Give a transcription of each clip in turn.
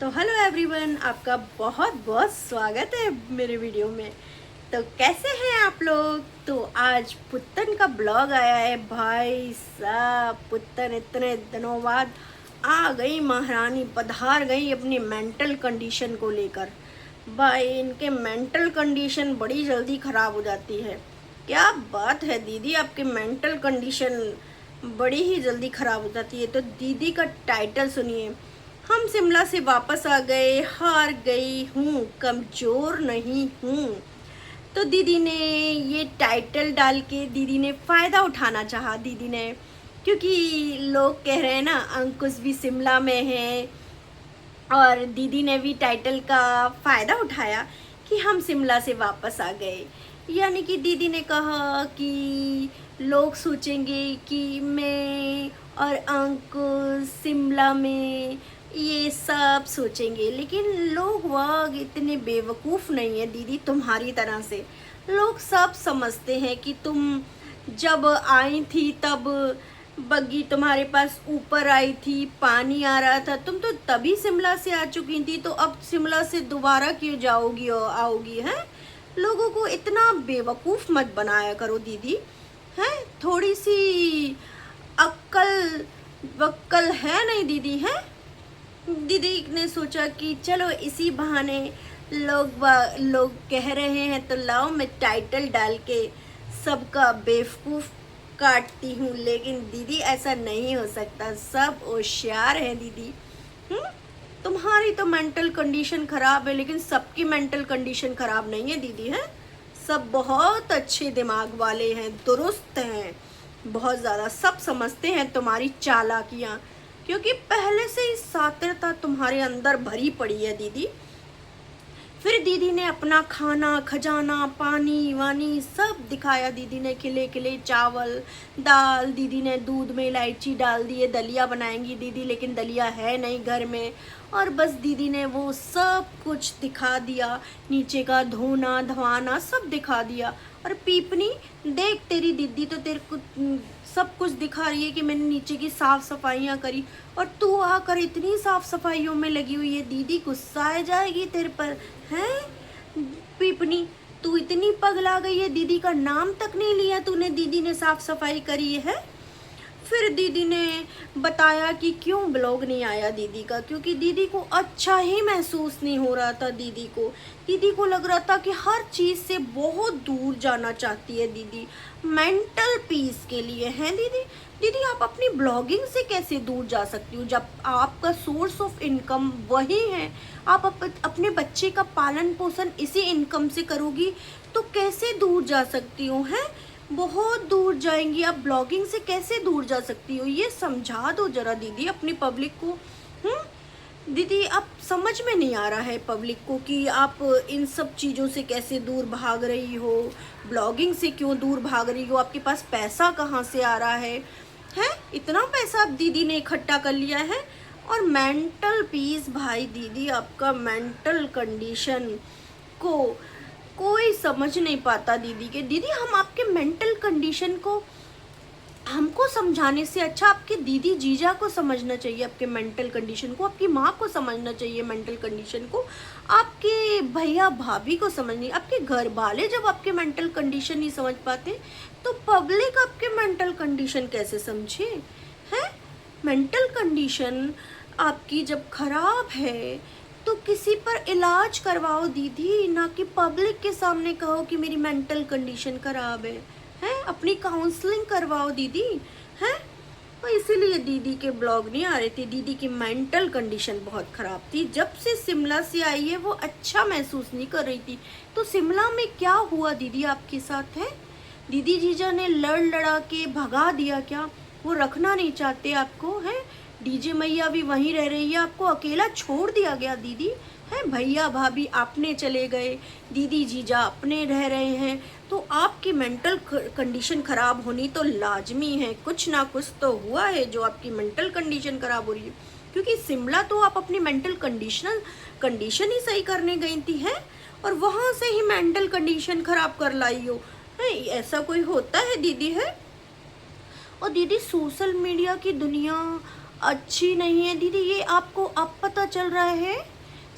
तो hello everyone, आपका बहुत बहुत स्वागत है मेरे वीडियो में। तो कैसे हैं आप लोग। तो आज पुत्तन का ब्लॉग आया है। भाई साहब, पुत्तन इतने दिनों बाद आ गई, महारानी पधार गई अपनी मेंटल कंडीशन को लेकर। भाई इनके मेंटल कंडीशन बड़ी जल्दी ख़राब हो जाती है। क्या बात है दीदी, आपकी मेंटल कंडीशन बड़ी ही जल्दी ख़राब हो जाती है। तो दीदी का टाइटल सुनिए, हम शिमला से वापस आ गए, हार गई हूँ, कमज़ोर नहीं हूँ। तो दीदी ने ये टाइटल डाल के दीदी ने फ़ायदा उठाना चाहा दीदी ने, क्योंकि लोग कह रहे हैं ना अंकुश भी शिमला में है, और दीदी ने भी टाइटल का फ़ायदा उठाया कि हम शिमला से वापस आ गए। यानी कि दीदी ने कहा कि लोग सोचेंगे कि मैं और अंकुश शिमला में, ये सब सोचेंगे। लेकिन लोग वाग इतने बेवकूफ़ नहीं है दीदी तुम्हारी तरह से। लोग सब समझते हैं कि तुम जब आई थी तब बग्गी तुम्हारे पास ऊपर आई थी, पानी आ रहा था, तुम तो तभी शिमला से आ चुकी थी, तो अब शिमला से दोबारा क्यों जाओगी और आओगी हैं। लोगों को इतना बेवकूफ़ मत बनाया करो दीदी, हैं। थोड़ी सी अक्ल वक्ल है नहीं दीदी, है। दीदी ने सोचा कि चलो इसी बहाने लोग कह रहे हैं तो लाओ मैं टाइटल डाल के सबका बेवकूफ़ काटती हूँ। लेकिन दीदी ऐसा नहीं हो सकता, सब होशियार हैं दीदी। तुम्हारी तो मेंटल कंडीशन ख़राब है, लेकिन सबकी मेंटल कंडीशन ख़राब नहीं है दीदी, है। सब बहुत अच्छे दिमाग वाले हैं, दुरुस्त हैं बहुत ज़्यादा। सब समझते हैं तुम्हारी चालाकियाँ, क्योंकि पहले से ही सात्यता तुम्हारे अंदर भरी पड़ी है दीदी। फिर दीदी ने अपना खाना खजाना, पानी वानी सब दिखाया। दीदी ने खिले खिले चावल दाल, दीदी ने दूध में इलायची डाल दिए, दलिया बनाएंगी दीदी, लेकिन दलिया है नहीं घर में। और बस दीदी ने वो सब कुछ दिखा दिया, नीचे का धोना धवाना सब दिखा दिया। और पीपनी देख, तेरी दीदी तो तेरे को सब कुछ दिखा रही है कि मैंने नीचे की साफ़ सफाइयाँ करी, और तू आकर इतनी साफ़ सफाइयों में लगी हुई है। दीदी गुस्सा आ जाएगी तेरे पर, हैं पीपनी। तू इतनी पगला गई है, दीदी का नाम तक नहीं लिया तूने, दीदी ने साफ़ सफाई करी है। फिर दीदी ने बताया कि क्यों ब्लॉग नहीं आया दीदी का, क्योंकि दीदी को अच्छा ही महसूस नहीं हो रहा था। दीदी को लग रहा था कि हर चीज़ से बहुत दूर जाना चाहती है दीदी, मेंटल पीस के लिए, हैं दीदी। दीदी आप अपनी ब्लॉगिंग से कैसे दूर जा सकती हो, जब आपका सोर्स ऑफ इनकम वही है। आप अपने बच्चे का पालन पोषण इसी इनकम से करोगी, तो कैसे दूर जा सकती हो, हैं। बहुत दूर जाएंगी आप, ब्लॉगिंग से कैसे दूर जा सकती हो, ये समझा दो जरा दीदी अपनी पब्लिक को। दीदी अब समझ में नहीं आ रहा है पब्लिक को कि आप इन सब चीज़ों से कैसे दूर भाग रही हो, ब्लॉगिंग से क्यों दूर भाग रही हो, आपके पास पैसा कहाँ से आ रहा है। इतना पैसा अब दीदी ने इकट्ठा कर लिया है। और मेंटल पीस, भाई दीदी आपका मेंटल कंडीशन को कोई समझ नहीं पाता दीदी के। दीदी हम आपके मेंटल कंडीशन को हमको समझाने से अच्छा आपके दीदी जीजा को समझना चाहिए, आपके मेंटल कंडीशन को। आपकी माँ को समझना चाहिए मेंटल कंडीशन को, आपके भैया भाभी को समझनी। आपके घर वाले जब आपके मेंटल कंडीशन नहीं समझ पाते, तो पब्लिक आपके मेंटल कंडीशन कैसे समझे, हैं। मेंटल कंडीशन आपकी जब खराब है तो किसी पर इलाज करवाओ दीदी, ना कि पब्लिक के सामने कहो कि मेरी मेंटल कंडीशन खराब है, हैं। अपनी काउंसलिंग करवाओ दीदी, हैं। और इसीलिए दीदी के ब्लॉग नहीं आ रहे थे। दीदी की मेंटल कंडीशन बहुत ख़राब थी। जब से शिमला से आई है वो अच्छा महसूस नहीं कर रही थी। तो शिमला में क्या हुआ दीदी आपके साथ, है। दीदी जीजा ने लड़ा के भगा दिया क्या, वो रखना नहीं चाहते आपको, हैं। डीजे मैया भी वहीं रह रही है, आपको अकेला छोड़ दिया गया दीदी, हैं। भैया भाभी आपने चले गए, दीदी जीजा अपने रह रहे हैं, तो आपकी मेंटल कंडीशन ख़राब होनी तो लाजमी है। कुछ ना कुछ तो हुआ है जो आपकी मेंटल कंडीशन ख़राब हो रही है, क्योंकि शिमला तो आप अपनी मेंटल कंडीशन ही सही करने गई थी, हैं। और वहाँ से ही मेंटल कंडीशन ख़राब कर लाई हो, है। ऐसा कोई होता है दीदी, है। और दीदी सोशल मीडिया की दुनिया अच्छी नहीं है दीदी, ये आपको अब पता चल रहा है?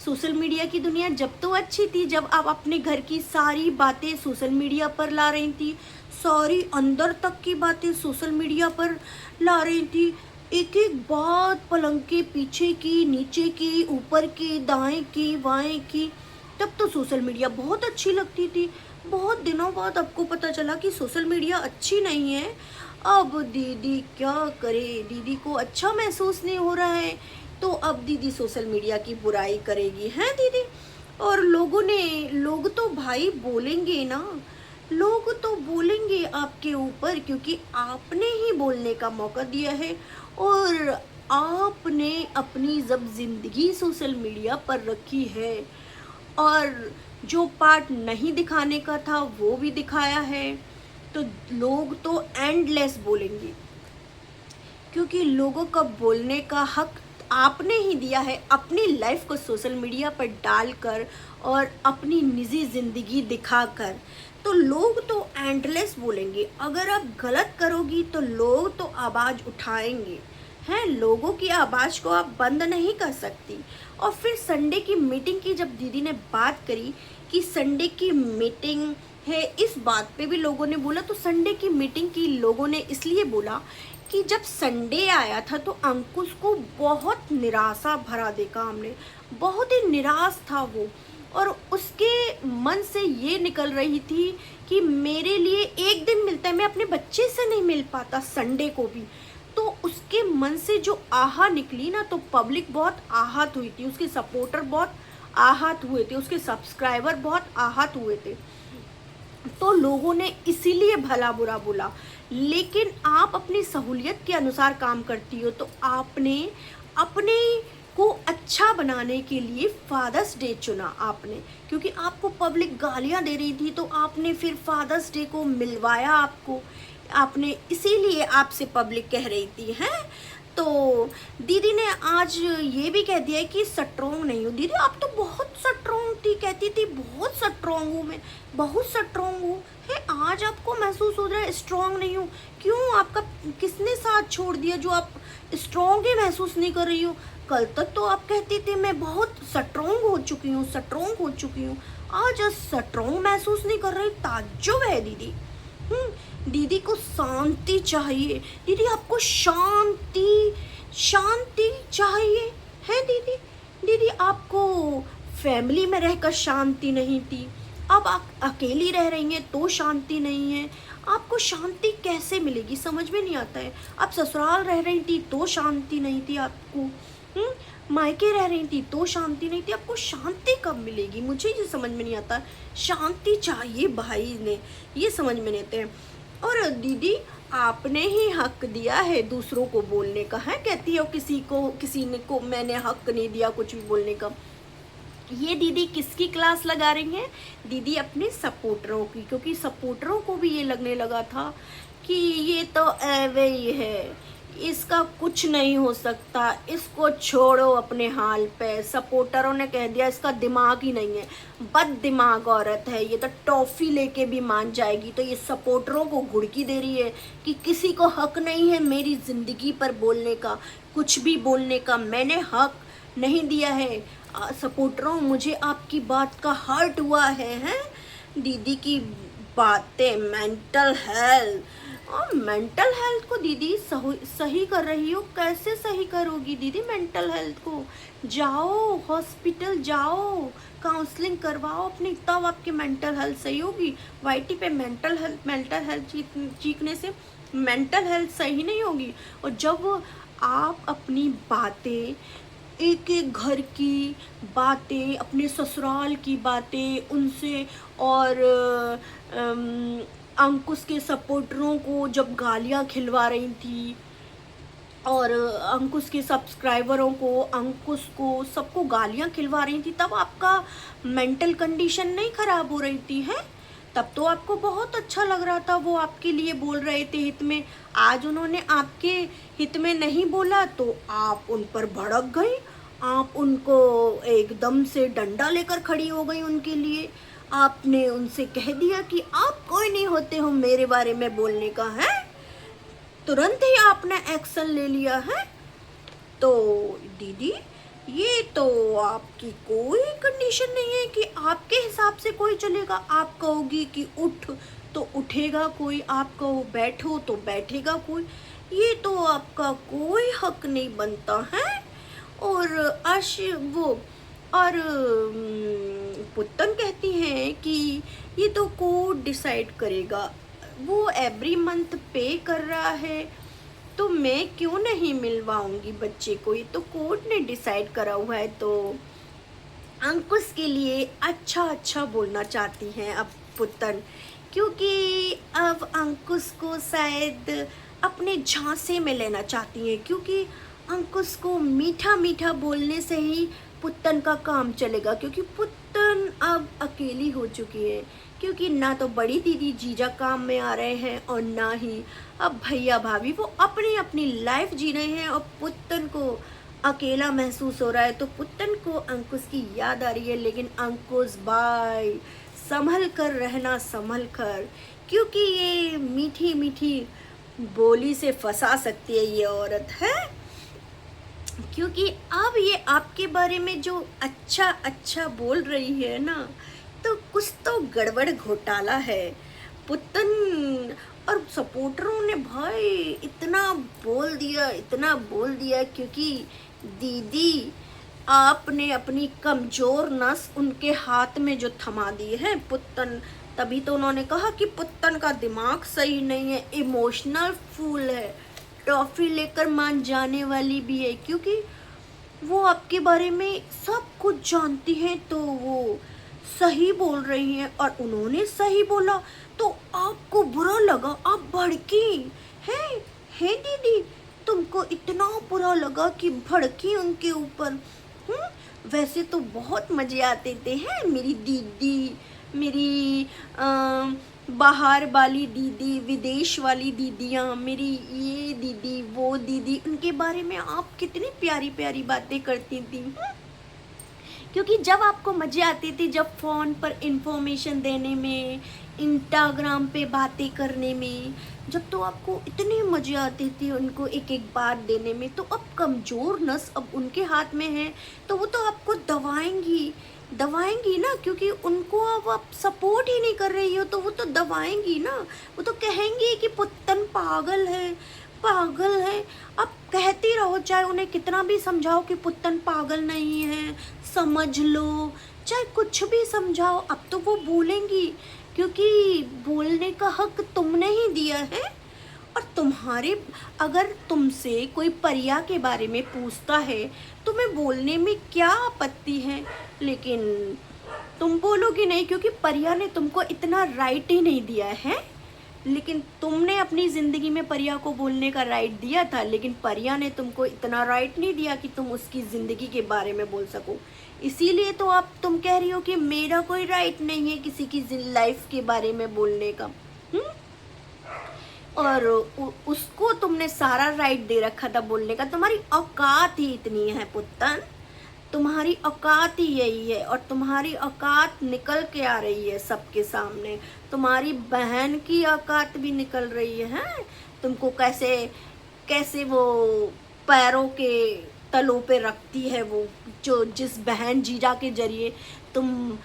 सोशल मीडिया की दुनिया जब तो अच्छी थी, जब आप अपने घर की सारी बातें सोशल मीडिया पर ला रही थी, सारी अंदर तक की बातें सोशल मीडिया पर ला रही थी, एक एक बात पलंग के पीछे की, नीचे की, ऊपर की, दाएं की, बाएं की, तब तो सोशल मीडिया बहुत अच्छी लगती थी। बहुत दिनों बाद आपको पता चला कि सोशल मीडिया अच्छी नहीं है। अब दीदी क्या करे, दीदी को अच्छा महसूस नहीं हो रहा है, तो अब दीदी सोशल मीडिया की बुराई करेगी, हैं दीदी? और लोग तो भाई बोलेंगे ना, लोग तो बोलेंगे आपके ऊपर, क्योंकि आपने ही बोलने का मौका दिया है और आपने अपनी जब जिंदगी सोशल मीडिया पर रखी है और जो पार्ट नहीं दिखाने का था वो भी दिखाया है, तो लोग तो एंडलेस बोलेंगे, क्योंकि लोगों का बोलने का हक आपने ही दिया है अपनी लाइफ को सोशल मीडिया पर डालकर और अपनी निजी ज़िंदगी दिखाकर। तो लोग तो एंडलेस बोलेंगे, अगर आप गलत करोगी तो लोग तो आवाज़ उठाएंगे, हैं? लोगों की आवाज़ को आप बंद नहीं कर सकती। और फिर संडे की मीटिंग की जब दीदी ने बात करी कि संडे की मीटिंग है, इस बात पे भी लोगों ने बोला, तो संडे की मीटिंग की लोगों ने इसलिए बोला कि जब संडे आया था तो अंकुश को बहुत निराशा भरा देखा हमने, बहुत ही निराश था वो, और उसके मन से ये निकल रही थी कि मेरे लिए एक दिन मिलता है, मैं अपने बच्चे से नहीं मिल पाता संडे को भी। तो उसके मन से जो आहा निकली ना, तो पब्लिक बहुत आहत हुई थी, उसके सपोर्टर बहुत आहत हुए थे, उसके सब्सक्राइबर बहुत आहत हुए थे। तो लोगों ने इसीलिए भला बुरा बोला। लेकिन आप अपनी सहूलियत के अनुसार काम करती हो, तो आपने अपने को अच्छा बनाने के लिए फादर्स डे चुना आपने, क्योंकि आपको पब्लिक गालियां दे रही थी, तो आपने फिर फादर्स डे को मिलवाया आपको, आपने इसीलिए आपसे पब्लिक कह रही थी, हैं? तो दीदी ने आज ये भी कह दिया है कि स्ट्रॉन्ग नहीं हूँ। दीदी आप तो बहुत स्ट्रॉन्ग थी, कहती थी बहुत स्ट्रॉन्ग हूँ मैं, बहुत स्ट्रॉन्ग हूँ, है? आज आपको महसूस हो रहा है स्ट्रॉन्ग नहीं हूँ? क्यों? आपका किसने साथ छोड़ दिया जो आप स्ट्रॉन्ग ही महसूस नहीं कर रही हो? कल तक तो आप कहती थी मैं बहुत स्ट्रॉन्ग हो चुकी हूँ, स्ट्रॉन्ग हो चुकी हूँ, आज स्ट्रॉन्ग महसूस नहीं कर रही। ताज्जुब है दीदी। दीदी को शांति चाहिए, दीदी आपको शांति शांति चाहिए, है दीदी? दीदी आपको फैमिली में रहकर शांति नहीं थी, अब आप अकेली रह रही हैं तो शांति नहीं है। आपको शांति कैसे मिलेगी, समझ में नहीं आता है। आप ससुराल रह रही थी तो शांति नहीं थी आपको, मायके रह रही थी तो शांति नहीं थी, आपको शांति कब मिलेगी? मुझे ये समझ में नहीं आता। शांति चाहिए भाई ने, ये समझ में नहीं आता है। और दीदी आपने ही हक दिया है दूसरों को बोलने का, है? कहती हो किसी ने को मैंने हक नहीं दिया कुछ भी बोलने का। ये दीदी किसकी क्लास लगा रही हैं? दीदी अपने सपोर्टरों की, क्योंकि सपोर्टरों को भी ये लगने लगा था कि ये तो ऐवे ही है, इसका कुछ नहीं हो सकता, इसको छोड़ो अपने हाल पे। सपोर्टरों ने कह दिया इसका दिमाग ही नहीं है, बद दिमाग औरत है, ये तो टॉफ़ी लेके भी मान जाएगी। तो ये सपोर्टरों को घुड़की दे रही है कि किसी को हक नहीं है मेरी ज़िंदगी पर बोलने का, कुछ भी बोलने का मैंने हक नहीं दिया है। सपोर्टरों, मुझे आपकी बात का हर्ट हुआ है, हैं? दीदी की बातें, मेंटल हेल्थ, और मेंटल हेल्थ को दीदी सही कर रही हो, कैसे सही करोगी दीदी मेंटल हेल्थ को? जाओ हॉस्पिटल, जाओ काउंसलिंग करवाओ अपनी, तब आपकी मेंटल हेल्थ सही होगी। वाईटी पे मेंटल हेल्थ चीखने से मेंटल हेल्थ सही नहीं होगी। और जब आप अपनी बातें, एक एक घर की बातें, अपने ससुराल की बातें उनसे, और अंकुश के सपोर्टरों को जब गालियां खिलवा रही थी, और अंकुश के सब्सक्राइबरों को, अंकुश को, सबको गालियां खिलवा रही थी, तब आपका मेंटल कंडीशन नहीं ख़राब हो रही थी, है? तब तो आपको बहुत अच्छा लग रहा था, वो आपके लिए बोल रहे थे हित में। आज उन्होंने आपके हित में नहीं बोला तो आप उन पर भड़क गई, आप उनको एकदम से डंडा लेकर खड़ी हो गई उनके लिए। आपने उनसे कह दिया कि आप कोई नहीं होते हो मेरे बारे में बोलने का, है? तुरंत ही आपने एक्शन ले लिया है। तो दीदी ये तो आपकी कोई कंडीशन नहीं है कि आपके हिसाब से कोई चलेगा। आप कहोगी कि उठ तो उठेगा कोई, आप कहो बैठो तो बैठेगा कोई, ये तो आपका कोई हक नहीं बनता है। और आश वो और पुत्तन कहती हैं कि ये तो कोर्ट डिसाइड करेगा, वो एवरी मंथ पे कर रहा है तो मैं क्यों नहीं मिलवाऊंगी बच्चे को, ये तो कोर्ट ने डिसाइड करा हुआ है। तो अंकुश के लिए अच्छा अच्छा बोलना चाहती हैं अब पुत्तन, क्योंकि अब अंकुश को शायद अपने झांसे में लेना चाहती हैं, क्योंकि अंकुश को मीठा मीठा बोलने से ही पुत्तन का काम चलेगा। क्योंकि पुत्तन अब अकेली हो चुकी है, क्योंकि ना तो बड़ी दीदी जीजा काम में आ रहे हैं और ना ही अब भैया भाभी, वो अपनी अपनी लाइफ जी रहे हैं और पुत्तन को अकेला महसूस हो रहा है। तो पुत्तन को अंकुश की याद आ रही है, लेकिन अंकुश भाई संभल कर रहना, संभल कर, क्योंकि ये मीठी मीठी बोली से फंसा सकती है ये औरत है। क्योंकि अब ये आपके बारे में जो अच्छा अच्छा बोल रही है ना, तो कुछ तो गड़बड़ घोटाला है। पुत्तन और सपोर्टरों ने भाई इतना बोल दिया, इतना बोल दिया, क्योंकि दीदी आपने अपनी कमजोर नस उनके हाथ में जो थमा दी है पुत्तन, तभी तो उन्होंने कहा कि पुत्तन का दिमाग सही नहीं है, इमोशनल फूल है, टॉफी लेकर मान जाने वाली भी है, क्योंकि वो आपके बारे में सब कुछ जानती हैं। तो वो सही बोल रही हैं और उन्होंने सही बोला तो आपको बुरा लगा, आप भड़की हैं। है दीदी, तुमको इतना बुरा लगा कि भड़की उनके ऊपर। वैसे तो बहुत मजे आते थे हैं मेरी दीदी, मेरी बाहर वाली दीदी, विदेश वाली दीदियाँ, मेरी ये दीदी वो दीदी, उनके बारे में आप कितनी प्यारी प्यारी बातें करती थी। क्योंकि जब आपको मज़े आते थे, जब फ़ोन पर इंफॉर्मेशन देने में, इंस्टाग्राम पे बातें करने में, जब तो आपको इतने मज़े आते थे उनको एक एक बात देने में, तो अब कमज़ोर नस अब उनके हाथ में है, तो वो तो आपको दवाएंगी ना, क्योंकि उनको अब आप सपोर्ट ही नहीं कर रही हो, तो वो तो दवाएंगी ना। वो तो कहेंगी कि पुत्तन पागल है, पागल है। अब कहती रहो, चाहे उन्हें कितना भी समझाओ कि पुत्तन पागल नहीं है, समझ लो, चाहे कुछ भी समझाओ, अब तो वो बोलेंगी, क्योंकि बोलने का हक तुमने ही दिया है। और तुम्हारे, अगर तुमसे कोई परिया के बारे में पूछता है तुम्हें बोलने में क्या आपत्ति है, लेकिन तुम बोलोगी नहीं, क्योंकि परिया ने तुमको इतना राइट ही नहीं दिया है। लेकिन तुमने अपनी ज़िंदगी में परिया को बोलने का राइट दिया था, लेकिन परिया ने तुमको इतना राइट नहीं दिया कि तुम उसकी ज़िंदगी के बारे में बोल सको। इसीलिए तो तुम कह रही हो कि मेरा कोई राइट नहीं है किसी की लाइफ के बारे में बोलने का। और उसको तुमने सारा राइट दे रखा था बोलने का। तुम्हारी औकात ही इतनी है पुत्तन, तुम्हारी औकात ही यही है, और तुम्हारी औकात निकल के आ रही है सबके सामने। तुम्हारी बहन की औकात भी निकल रही है। तुमको कैसे कैसे वो पैरों के तलों पे रखती है, वो जो जिस बहन जीजा के जरिए तुम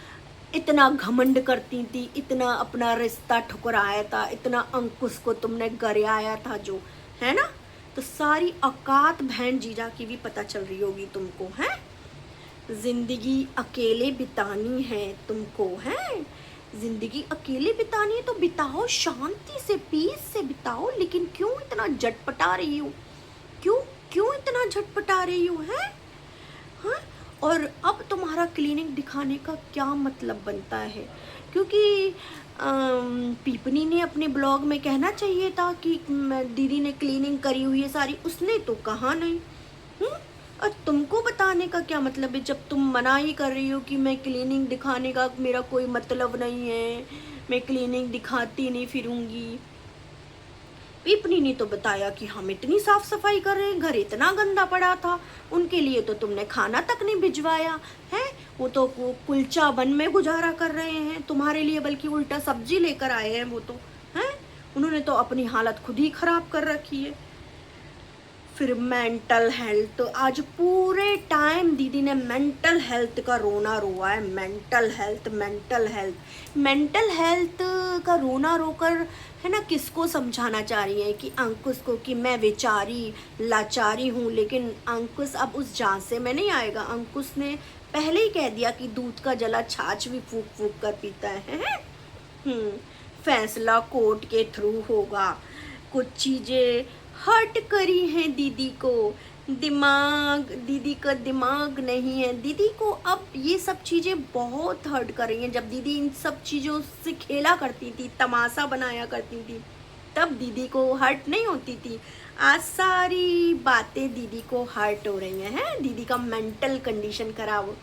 इतना घमंड करती थी, इतना अपना रिश्ता ठुकराया था, इतना अंकुश को तुमने गरियाया था, जो है ना। तो सारी औकात बहन जीजा की भी पता चल रही होगी तुमको, है। जिंदगी अकेले बितानी है तुमको, है। जिंदगी अकेले बितानी है तो बिताओ, शांति से, पीस से बिताओ। लेकिन क्यों इतना झटपटा रही हो, क्यों इतना झटपटा रही हो, है। हाँ, और अब तुम्हारा क्लिनिक दिखाने का क्या मतलब बनता है, क्योंकि पीपनी ने अपने ब्लॉग में कहना चाहिए था कि दीदी ने क्लीनिंग करी हुई है सारी, उसने तो कहा नहीं। और तुमको बताने का क्या मतलब है, जब तुम मना ही कर रही हो कि मैं क्लीनिंग दिखाने का मेरा कोई मतलब नहीं है, मैं क्लीनिंग दिखाती नहीं फिरूंगी। पीपनी ने तो बताया कि हम इतनी साफ सफाई कर रहे हैं, घर इतना गंदा पड़ा था, उनके लिए तो तुमने खाना तक नहीं भिजवाया है। वो तो कुलचा बन में गुजारा कर रहे हैं तुम्हारे लिए, बल्कि उल्टा सब्जी लेकर आए हैं वो तो, हैं। उन्होंने तो अपनी हालत खुद ही खराब कर रखी है। फिर मेंटल हेल्थ, तो आज पूरे टाइम दीदी ने मेंटल हेल्थ का रोना रोआ है। Mental health, mental health, mental health का रोना रोकर, है ना, किसको समझाना चाह रही है? कि अंकुश को, कि मैं बेचारी लाचारी हूँ। लेकिन अंकुश अब उस झांसे में नहीं आएगा। अंकुश ने पहले ही कह दिया कि दूध का जला छाछ भी फूक फूक कर पीता है। हम्म, फैसला कोर्ट के थ्रू होगा। कुछ चीज़ें हर्ट करी हैं दीदी को, दिमाग, दीदी का दिमाग नहीं है। दीदी को अब ये सब चीज़ें बहुत हर्ट कर रही हैं। जब दीदी इन सब चीज़ों से खेला करती थी, तमाशा बनाया करती थी, तब दीदी को हर्ट नहीं होती थी। आज सारी बातें दीदी को हर्ट हो रही हैं। दीदी का मेंटल कंडीशन खराब,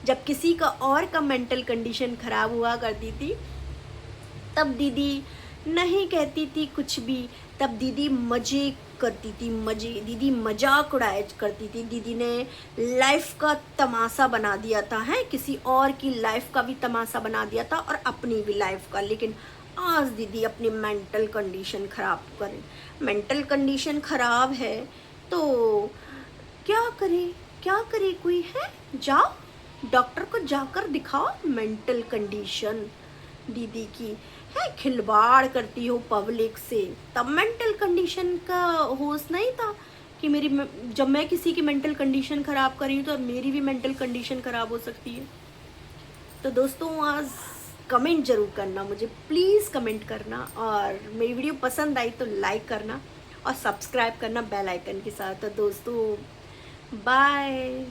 जब किसी का और का मेंटल कंडीशन खराब हुआ करती थी तब दीदी नहीं कहती थी कुछ भी। तब दीदी मज़े करती थी, मज़े, दीदी मजाक उड़ाया करती थी। दीदी ने लाइफ का तमाशा बना दिया था, है, किसी और की लाइफ का भी तमाशा बना दिया था और अपनी भी लाइफ का। लेकिन आज दीदी अपनी मेंटल कंडीशन ख़राब करें, मेंटल कंडीशन ख़राब है तो क्या करे, क्या करे? कोई है, जाओ डॉक्टर को जाकर दिखाओ। मेंटल कंडीशन दीदी की है, खिलवाड़ करती हो पब्लिक से। तब मेंटल कंडीशन का होश नहीं था कि मेरी, जब मैं किसी की मेंटल कंडीशन ख़राब कर रही हूँ तो अब मेरी भी मेंटल कंडीशन ख़राब हो सकती है। तो दोस्तों आज कमेंट ज़रूर करना, मुझे प्लीज़ कमेंट करना, और मेरी वीडियो पसंद आई तो लाइक करना और सब्सक्राइब करना बेल आइकन के साथ। तो दोस्तों बाय।